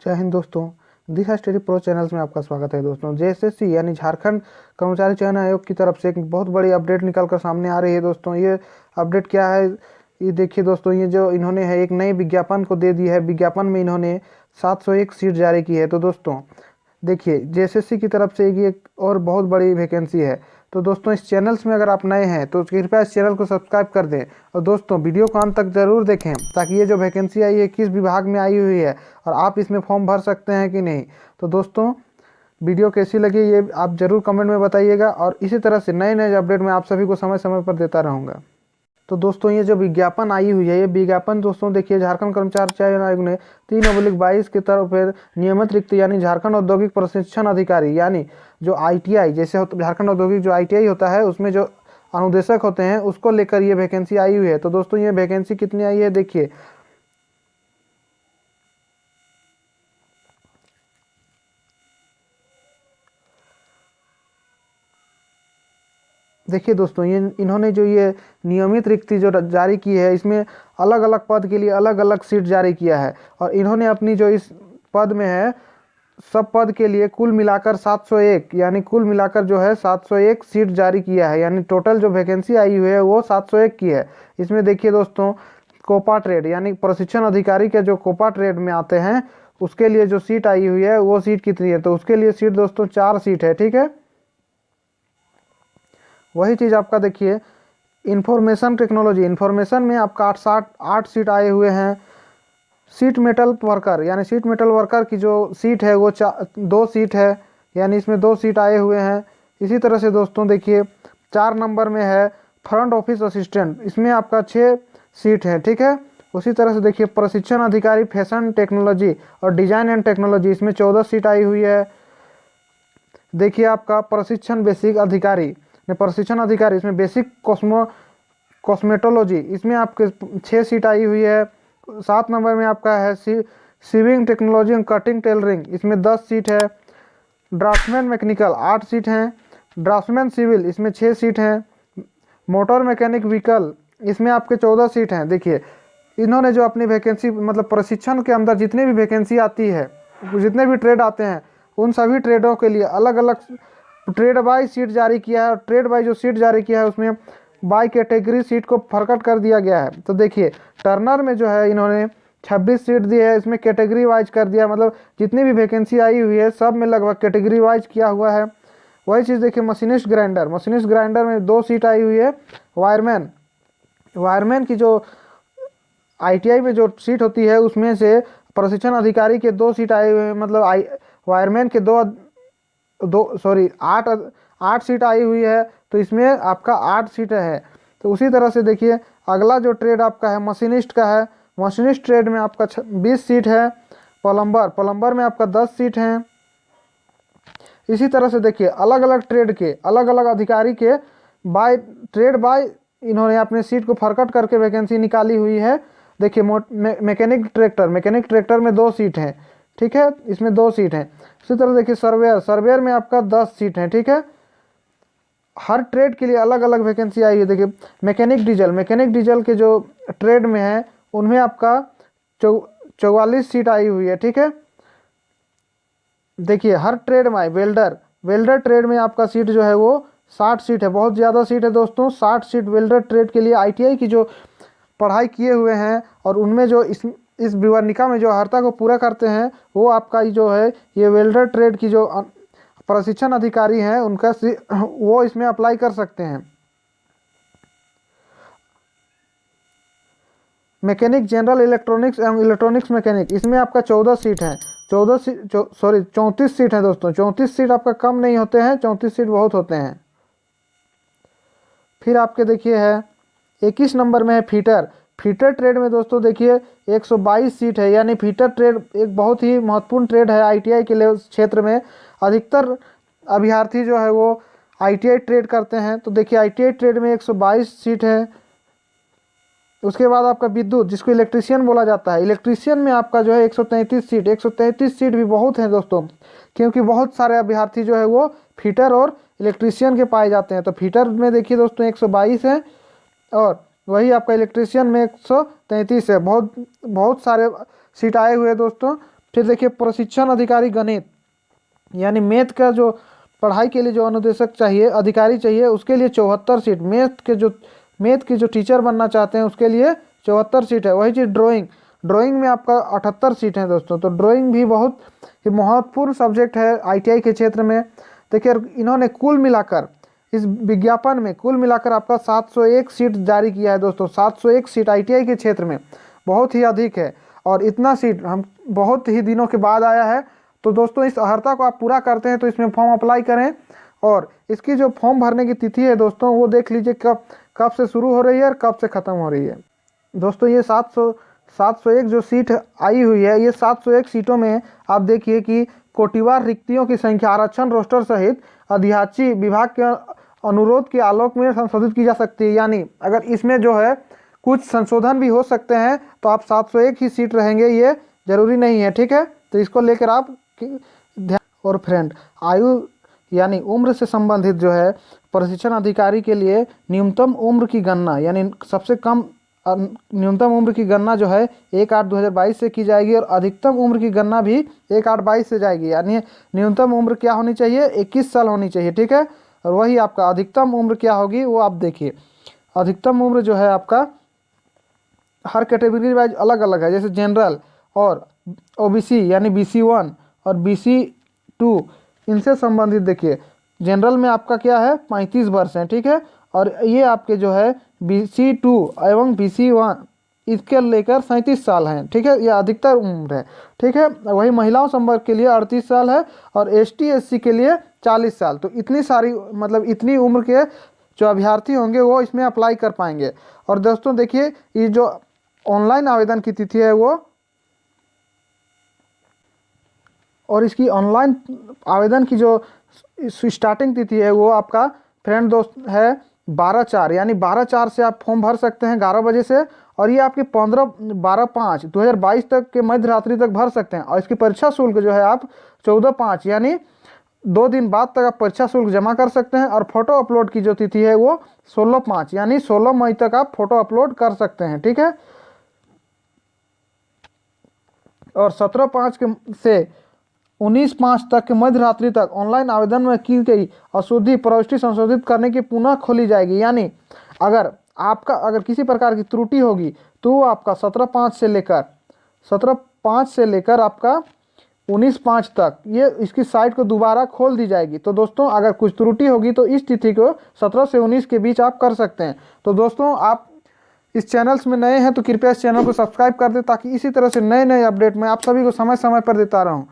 जय हिंद दोस्तों। दिशा study pro channels में आपका स्वागत है दोस्तों। जेएसएससी यानी झारखंड कर्मचारी चयन आयोग की तरफ से एक बहुत बड़ी अपडेट निकल कर सामने आ रही है दोस्तों। ये अपडेट क्या है, ये देखिए दोस्तों। ये जो इन्होंने है एक नई विज्ञापन को दे दी है। विज्ञापन में इन्होंने 701 सीट जारी की है। तो दोस्तों देखिए, जेएसएससी की तरफ से एक और बहुत बड़ी वैकेंसी है। तो दोस्तों इस चैनल्स में अगर आप नए हैं तो कृपया इस चैनल को सब्सक्राइब कर दें और दोस्तों वीडियो को अंत तक ज़रूर देखें ताकि ये जो वैकेंसी आई है किस विभाग में आई हुई है और आप इसमें फॉर्म भर सकते हैं कि नहीं। तो दोस्तों वीडियो कैसी लगी ये आप ज़रूर कमेंट में बताइएगा और इसी तरह से नए नए अपडेट मैं आप सभी को समय समय पर देता रहूँगा। तो दोस्तों ये जो विज्ञापन आई हुई है, ये विज्ञापन दोस्तों देखिए, झारखंड कर्मचारी चयन आयोग ने 3/22 की तरफ नियमित रिक्त यानी झारखंड औद्योगिक प्रशिक्षण अधिकारी यानी जो आईटीआई जैसे झारखंड औद्योगिक जो आईटीआई होता है उसमें जो अनुदेशक होते हैं उसको लेकर ये वैकेंसी आई हुई है। तो दोस्तों ये वैकेंसी कितनी आई है देखिए, दोस्तों ये इन्होंने जो ये नियमित रिक्ति जो जारी की है इसमें अलग अलग पद के लिए अलग अलग सीट जारी किया है और इन्होंने अपनी जो इस पद में है सब पद के लिए कुल मिलाकर 701 यानी कुल मिलाकर जो है 701 सीट जारी किया है। यानी टोटल जो वैकेंसी आई हुई है वो 701 की है। इसमें देखिए दोस्तों, कोपा ट्रेड यानी प्रशिक्षण अधिकारी के जो कोपा ट्रेड में आते हैं उसके लिए जो सीट आई हुई है वो सीट कितनी है, तो उसके लिए सीट दोस्तों 4 सीट है। ठीक है, वही चीज़ आपका देखिए इंफॉर्मेशन टेक्नोलॉजी, इंफॉर्मेशन में आपका 8 सीट आए हुए हैं। सीट मेटल वर्कर यानी सीट मेटल वर्कर की जो सीट है वो 2 सीट है, यानी इसमें 2 सीट आए हुए हैं। इसी तरह से दोस्तों देखिए 4 नंबर में है फ्रंट ऑफिस असिस्टेंट, इसमें आपका 6 सीट है। ठीक है, उसी तरह से देखिए प्रशिक्षण अधिकारी फैशन टेक्नोलॉजी और डिजाइन एंड टेक्नोलॉजी, इसमें 14 सीट आई हुई है। देखिए आपका प्रशिक्षण बेसिक अधिकारी प्रशिक्षण अधिकारी इसमें बेसिक कॉस्मेटोलॉजी, इसमें आपके 6 सीट आई हुई है। 7 नंबर में आपका है sewing technology and cutting tailoring, इसमें 10 सीट है। ड्राफ्टमैन मैकेनिकल 8 सीट हैं। ड्राफ्टमैन सिविल इसमें 6 सीट हैं। मोटर मैकेनिक व्हीकल इसमें आपके 14 सीट हैं। देखिए इन्होंने जो अपनी वैकेंसी मतलब प्रशिक्षण के अंदर जितनी भी वैकेंसी आती है, जितने भी ट्रेड आते हैं उन सभी ट्रेडों के लिए अलग अलग ट्रेड बाई सीट जारी किया है और ट्रेड बाई जो सीट जारी किया है उसमें बाई कैटेगरी सीट को फरकट कर दिया गया है। तो देखिए टर्नर में जो है इन्होंने 26 सीट दी है, इसमें कैटेगरी वाइज कर दिया, मतलब जितनी भी वैकेंसी आई हुई है सब में लगभग कैटेगरी वाइज किया हुआ है। वही चीज़ देखिए मशीनिस्ट ग्राइंडर में 2 सीट आई हुई है। वायरमैन की जो आईटीआई में जो सीट होती है उसमें से प्रशिक्षण अधिकारी के 2 सीट आए हुए हैं, मतलब वायरमैन के 8 सीट आई हुई है। तो इसमें आपका 8 सीट है। तो उसी तरह से देखिए अगला जो ट्रेड आपका है मशीनिस्ट का है। मशीनिस्ट ट्रेड में आपका 20 सीट है। प्लम्बर में आपका 10 सीट हैं। इसी तरह से देखिए अलग अलग ट्रेड के अलग अलग अधिकारी के बाय इन्होंने अपने सीट को फरकट करके वैकेंसी निकाली हुई है। देखिए मैकेनिक ट्रैक्टर में 2 सीट हैं। ठीक है, इसमें 2 सीट हैं। इसी तरह देखिए सर्वेयर में आपका 10 सीट हैं। ठीक है, हर ट्रेड के लिए अलग अलग वैकेंसी आई है। देखिए मैकेनिक डीजल के जो ट्रेड में है उनमें आपका 44 सीट आई हुई है। ठीक है, देखिए हर ट्रेड में वेल्डर ट्रेड में आपका सीट जो है वो 60 सीट है। बहुत ज़्यादा सीट है दोस्तों, 60 सीट वेल्डर ट्रेड के लिए। आईटीआई की जो पढ़ाई किए हुए हैं और उनमें जो इस विवरणिका में जो अर्हता को पूरा करते हैं वो आपका जो है ये वेल्डर ट्रेड की जो प्रशिक्षण अधिकारी हैं उनका वो इसमें अप्लाई कर सकते हैं। मैकेनिक जनरल इलेक्ट्रॉनिक्स एवं इलेक्ट्रॉनिक्स मैकेनिक, इसमें आपका 14 सीट है। 34 सीट है दोस्तों। 34 सीट आपका कम नहीं होते हैं, 34 सीट बहुत होते हैं। फिर आपके देखिए है 21 नंबर में है फीटर ट्रेड में दोस्तों देखिए 122 सीट है। यानी फीटर ट्रेड एक बहुत ही महत्वपूर्ण ट्रेड है आईटीआई के लिए क्षेत्र में। अधिकतर अभ्यर्थी जो है वो आईटीआई ट्रेड करते हैं। तो देखिए आईटीआई ट्रेड में 122 सीट है। उसके बाद आपका विद्युत जिसको इलेक्ट्रीशियन बोला जाता है, इलेक्ट्रीशियन में आपका जो है 133 सीट। 133 सीट भी बहुत हैं दोस्तों, क्योंकि बहुत सारे अभ्यर्थी जो है वो फीटर और इलेक्ट्रीशियन के पाए जाते हैं। तो फीटर में देखिए दोस्तों 122 है और वही आपका इलेक्ट्रीशियन में 133 है। बहुत सारे सीट आए हुए हैं दोस्तों। फिर देखिए प्रशिक्षण अधिकारी गणित, यानी मैथ का जो पढ़ाई के लिए जो अनुदेशक चाहिए, अधिकारी चाहिए, उसके लिए 74 सीट। मैथ के जो टीचर बनना चाहते हैं उसके लिए 74 सीट है। वही चीज़ ड्राइंग में आपका 78 सीट हैं दोस्तों। तो ड्राइंग भी बहुत ही महत्वपूर्ण सब्जेक्ट है ITI के क्षेत्र में। देखिए इन्होंने कुल मिलाकर इस विज्ञापन में कुल मिलाकर आपका 701 सीट जारी किया है दोस्तों। 701 सीट ITI के क्षेत्र में बहुत ही अधिक है, और इतना सीट हम बहुत ही दिनों के बाद आया है। तो दोस्तों इस अर्हता को आप पूरा करते हैं तो इसमें फॉर्म अप्लाई करें, और इसकी जो फॉर्म भरने की तिथि है दोस्तों वो देख लीजिए कब से शुरू हो रही है और कब से ख़त्म हो रही है। दोस्तों ये 701 जो सीट आई हुई है, ये 701 सीटों में आप देखिए कि कोटिवार रिक्तियों की संख्या आरक्षण रोस्टर सहित अध्याची विभाग के अनुरोध के आलोक में संशोधित की जा सकती है। यानी अगर इसमें जो है कुछ संशोधन भी हो सकते हैं तो आप 701 ही सीट रहेंगे, ये जरूरी नहीं है, ठीक है। तो इसको लेकर आप ध्यान। और फ्रेंड, आयु यानी उम्र से संबंधित जो है प्रशिक्षण अधिकारी के लिए न्यूनतम उम्र की गणना, यानी सबसे कम न्यूनतम उम्र की गणना जो है 1/8/2022 से की जाएगी, और अधिकतम उम्र की गणना भी 1/8/22 से जाएगी। यानी न्यूनतम उम्र क्या होनी चाहिए, 21 साल होनी चाहिए, ठीक है। और वही आपका अधिकतम उम्र क्या होगी वो आप देखिए। अधिकतम उम्र जो है आपका हर कैटेगरी वाइज अलग अलग है, जैसे जनरल और OBC यानी BC1 और BC2, इनसे संबंधित देखिए जनरल में आपका क्या है 35 वर्ष है, ठीक है। और ये आपके जो है BC2 एवं BC1 इसके लेकर 37 साल हैं, ठीक है। यह अधिकतर उम्र है, ठीक है। वही महिलाओं संवर्ग के लिए 38 साल है, और ST SC के लिए 40 साल। तो इतनी सारी मतलब इतनी उम्र के जो अभ्यर्थी होंगे वो इसमें अप्लाई कर पाएंगे। और दोस्तों देखिए ये जो ऑनलाइन आवेदन की तिथि है वो, और इसकी ऑनलाइन आवेदन की जो स्टार्टिंग तिथि है वो आपका फ्रेंड दोस्त है 12/4, यानी 12/4 से आप फॉर्म भर सकते हैं 11 बजे से, और ये आपके 12/5/2022 तक के मध्य रात्रि तक भर सकते हैं। और इसकी परीक्षा शुल्क जो है आप 14/5 यानी 2 दिन बाद तक आप परीक्षा शुल्क जमा कर सकते हैं। और फोटो अपलोड की जो तिथि है वो 16/5 यानी 16 मई तक आप फोटो अपलोड कर सकते हैं, ठीक है। और 17/5 से 19/5 तक के मध्य रात्रि तक ऑनलाइन आवेदन में की गई अशुद्धि प्रविष्टि संशोधित करने की पुनः खोली जाएगी। यानी अगर किसी प्रकार की त्रुटि होगी तो वो आपका 17/5 से लेकर आपका 19/5 तक ये इसकी साइट को दोबारा खोल दी जाएगी। तो दोस्तों अगर कुछ त्रुटि होगी तो इस तिथि को 17 से 19 के बीच आप कर सकते हैं। तो दोस्तों आप इस चैनल्स में नए हैं तो कृपया इस चैनल को सब्सक्राइब कर दें, ताकि इसी तरह से नए अपडेट मैं आप सभी को समय समय पर देता रहूं।